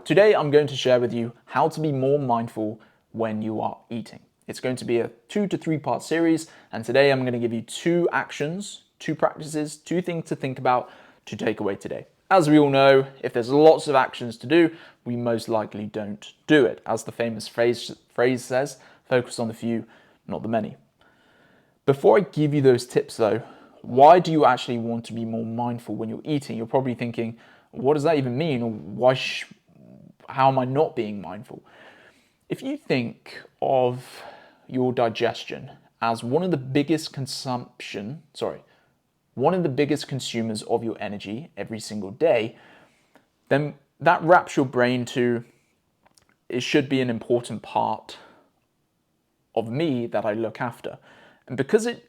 Today I'm going to share with you how to be more mindful when you are eating. It's going to be a 2 to 3 part series, and today I'm going to give you 2 actions, 2 practices, 2 things to think about to take away today. As we all know, if there's lots of actions to do, we most likely don't do it. As the famous phrase says, focus on the few, not the many. Before I give you those tips though, why do you actually want to be more mindful when you're eating? You're probably thinking, what does that even mean? Or how am I not being mindful? If you think of your digestion as one of the biggest consumers of your energy every single day, then that wraps your brain to, it should be an important part of me that I look after. And because it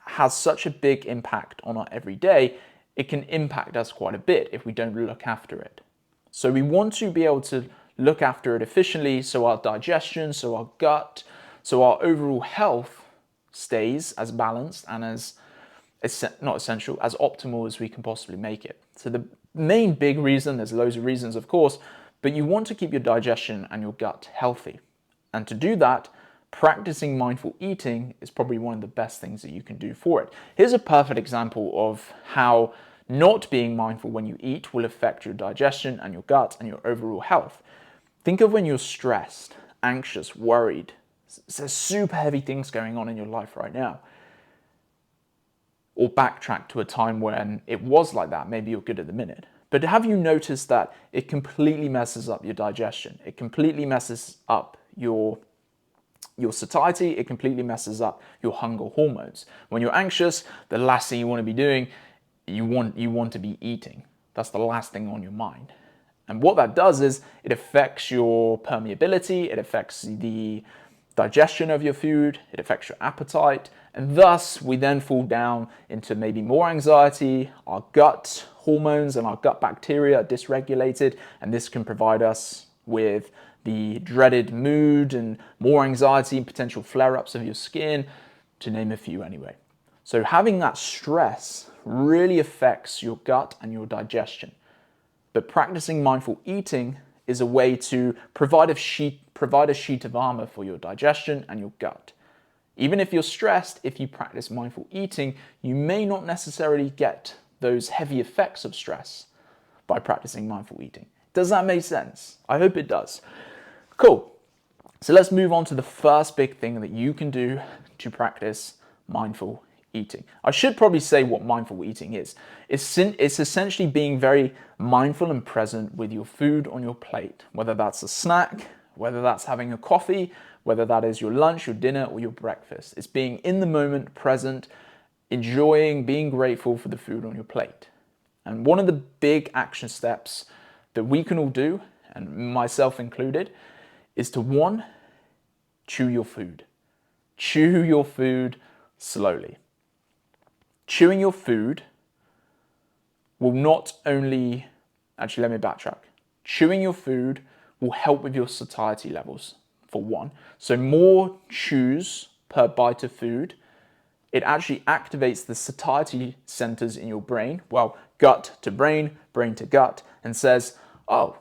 has such a big impact on our everyday, it can impact us quite a bit if we don't look after it. So we want to be able to look after it efficiently so our digestion, so our gut, so our overall health stays as balanced and as optimal as we can possibly make it. So the main big reason, there's loads of reasons of course, but you want to keep your digestion and your gut healthy. And to do that, practicing mindful eating is probably one of the best things that you can do for it. Here's a perfect example of how not being mindful when you eat will affect your digestion and your gut and your overall health. Think of when you're stressed, anxious, worried. There's super heavy things going on in your life right now. Or backtrack to a time when it was like that. Maybe you're good at the minute. But have you noticed that it completely messes up your digestion? It completely messes up your satiety, it completely messes up your hunger hormones. When you're anxious, the last thing you want to be doing, you want to be eating. That's the last thing on your mind. And what that does is it affects your permeability, it affects the digestion of your food, it affects your appetite, and thus we then fall down into maybe more anxiety, our gut hormones and our gut bacteria are dysregulated, and this can provide us with the dreaded mood and more anxiety and potential flare-ups of your skin, to name a few anyway. So having that stress really affects your gut and your digestion. But practicing mindful eating is a way to provide a sheet of armor for your digestion and your gut. Even if you're stressed, if you practice mindful eating, you may not necessarily get those heavy effects of stress by practicing mindful eating. Does that make sense? I hope it does. Cool. So let's move on to the first big thing that you can do to practice mindful eating. I should probably say what mindful eating is. It's essentially being very mindful and present with your food on your plate, whether that's a snack, whether that's having a coffee, whether that is your lunch, your dinner, or your breakfast. It's being in the moment, present, enjoying, being grateful for the food on your plate. And one of the big action steps that we can all do, and myself included, is to 1, chew your food. Chew your food slowly. Chewing your food will not only, actually let me backtrack. Chewing your food will help with your satiety levels, for 1. So more chews per bite of food, it actually activates the satiety centers in your brain, well, gut to brain, brain to gut, and says, oh,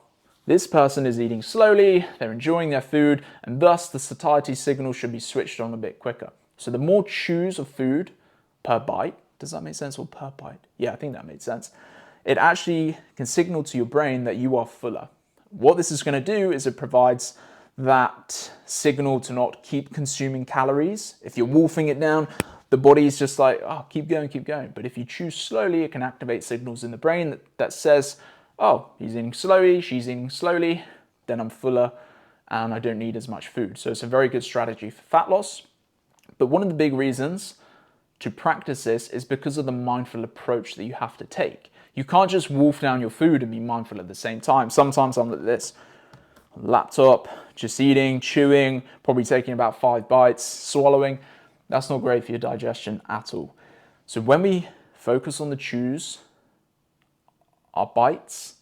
this person is eating slowly, they're enjoying their food, and thus the satiety signal should be switched on a bit quicker. So the more chews of food per bite, does that make sense, or per bite? Yeah, I think that made sense. It actually can signal to your brain that you are fuller. What this is going to do is it provides that signal to not keep consuming calories. If you're wolfing it down, the body's just like, oh, keep going, keep going. But if you chew slowly, it can activate signals in the brain that says, oh, he's eating slowly, she's eating slowly, then I'm fuller and I don't need as much food. So it's a very good strategy for fat loss. But one of the big reasons to practice this is because of the mindful approach that you have to take. You can't just wolf down your food and be mindful at the same time. Sometimes I'm like this, laptop, just eating, chewing, probably taking about 5 bites, swallowing. That's not great for your digestion at all. So when we focus on the chews, our bites,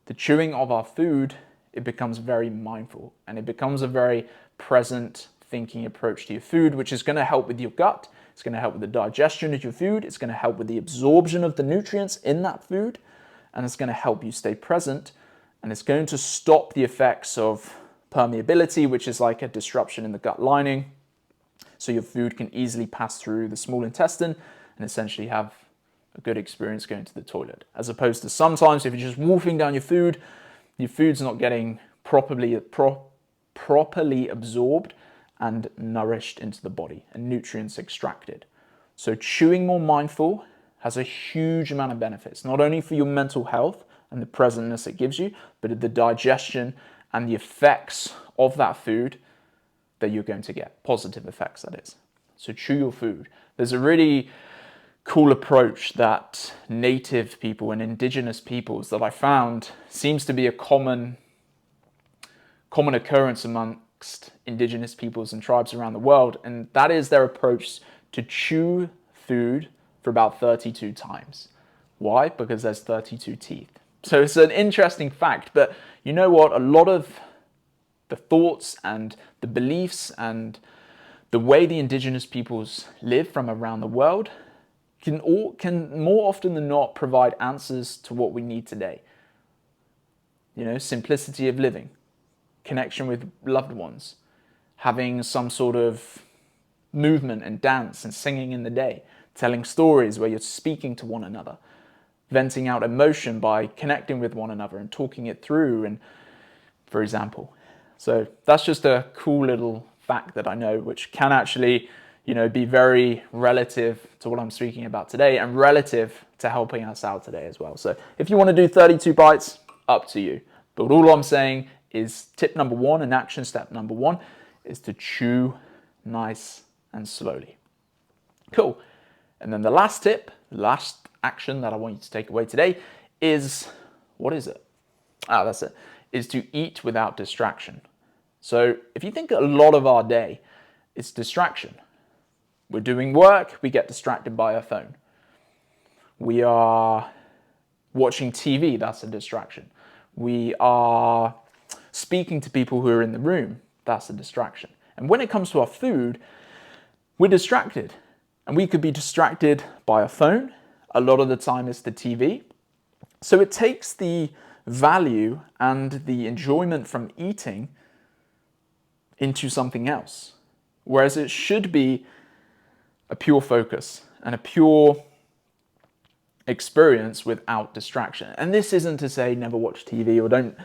the chewing of our food, it becomes very mindful and it becomes a very present thinking approach to your food, which is going to help with your gut. It's going to help with the digestion of your food. It's going to help with the absorption of the nutrients in that food. And it's going to help you stay present and it's going to stop the effects of permeability, which is like a disruption in the gut lining. So your food can easily pass through the small intestine and essentially have a good experience going to the toilet. As opposed to sometimes if you're just wolfing down your food's not getting properly absorbed and nourished into the body and nutrients extracted. So chewing more mindful has a huge amount of benefits, not only for your mental health and the presentness it gives you, but the digestion and the effects of that food that you're going to get, positive effects that is. So chew your food. There's a really cool approach that native people and indigenous peoples that I found seems to be a common occurrence amongst indigenous peoples and tribes around the world, and that is their approach to chew food for about 32 times. Why? Because there's 32 teeth. So it's an interesting fact, but you know what? A lot of the thoughts and the beliefs and the way the indigenous peoples live from around the world can more often than not provide answers to what we need today. You know, simplicity of living, connection with loved ones, having some sort of movement and dance and singing in the day, telling stories where you're speaking to one another, venting out emotion by connecting with one another and talking it through, and for example. So that's just a cool little fact that I know, which can actually, you know, be very relative to what I'm speaking about today and relative to helping us out today as well. So if you want to do 32 bites, up to you. But all I'm saying is tip number one and action step number one is to chew nice and slowly. Cool. And then the last tip, last action that I want you to take away today is, what is it? That's it, is to eat without distraction. So if you think a lot of our day, it's distraction. We're doing work, we get distracted by our phone. We are watching TV, that's a distraction. We are speaking to people who are in the room, that's a distraction. And when it comes to our food, we're distracted. And we could be distracted by our phone. A lot of the time it's the TV. So it takes the value and the enjoyment from eating into something else. Whereas it should be a pure focus and a pure experience without distraction. And this isn't to say never watch TV or don't,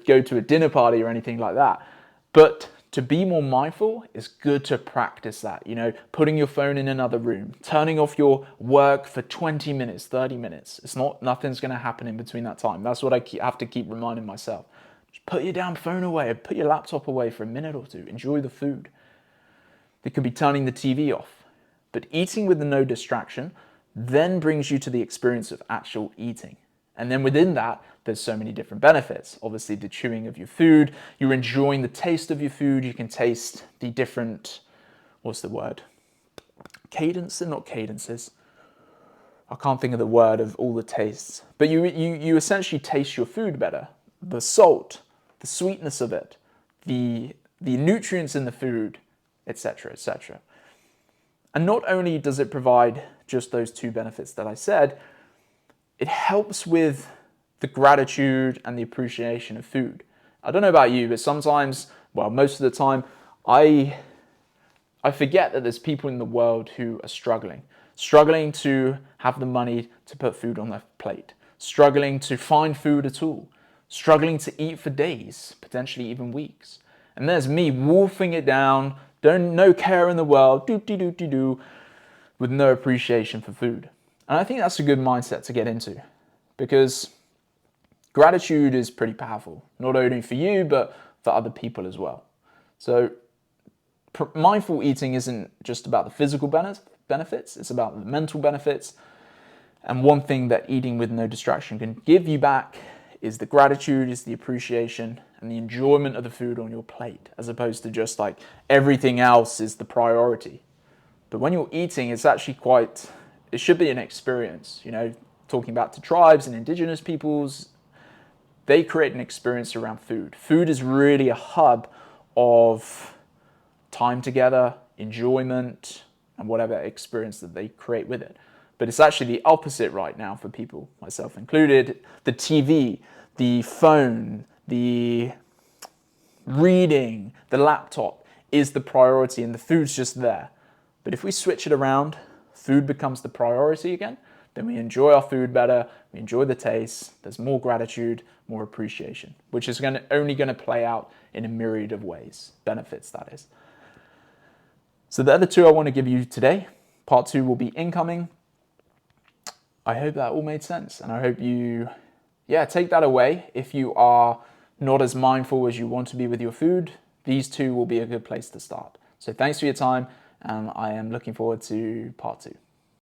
go to a dinner party or anything like that. But to be more mindful is good to practice that, putting your phone in another room, turning off your work for 20 minutes, 30 minutes. Nothing's going to happen in between that time. That's what I have to keep reminding myself. Just put your damn phone away, put your laptop away for a minute or two. Enjoy the food. It could be turning the TV off. But eating with no distraction then brings you to the experience of actual eating. And then within that, there's so many different benefits. Obviously, the chewing of your food, you're enjoying the taste of your food. You can taste the different, Cadence, not cadences. I can't think of the word of all the tastes. But you essentially taste your food better. The salt, the sweetness of it, the nutrients in the food, etc., etc. And not only does it provide just those two benefits that I said, it helps with the gratitude and the appreciation of food. I don't know about you, but sometimes, most of the time, I forget that there's people in the world who are struggling to have the money to put food on their plate, struggling to find food at all, struggling to eat for days, potentially even weeks. And there's me wolfing it down, no care in the world, with no appreciation for food. And I think that's a good mindset to get into, because gratitude is pretty powerful, not only for you, but for other people as well. So mindful eating isn't just about the physical benefits, it's about the mental benefits. And one thing that eating with no distraction can give you back is the gratitude, is the appreciation, and the enjoyment of the food on your plate, as opposed to just like everything else is the priority. But when you're eating, it's actually it should be an experience, talking about to tribes and indigenous peoples, they create an experience around food. Food is really a hub of time together, enjoyment, and whatever experience that they create with it. But it's actually the opposite right now for people, myself included. The TV, the phone, the reading, the laptop is the priority and the food's just there. But if we switch it around, food becomes the priority again, then we enjoy our food better, we enjoy the taste, there's more gratitude, more appreciation, which is only going to play out in a myriad of ways, benefits that is. So they're the two I want to give you today. Part 2 will be incoming. I hope that all made sense, and I hope you, take that away. If you are not as mindful as you want to be with your food, these two will be a good place to start. So thanks for your time, and I am looking forward to part 2.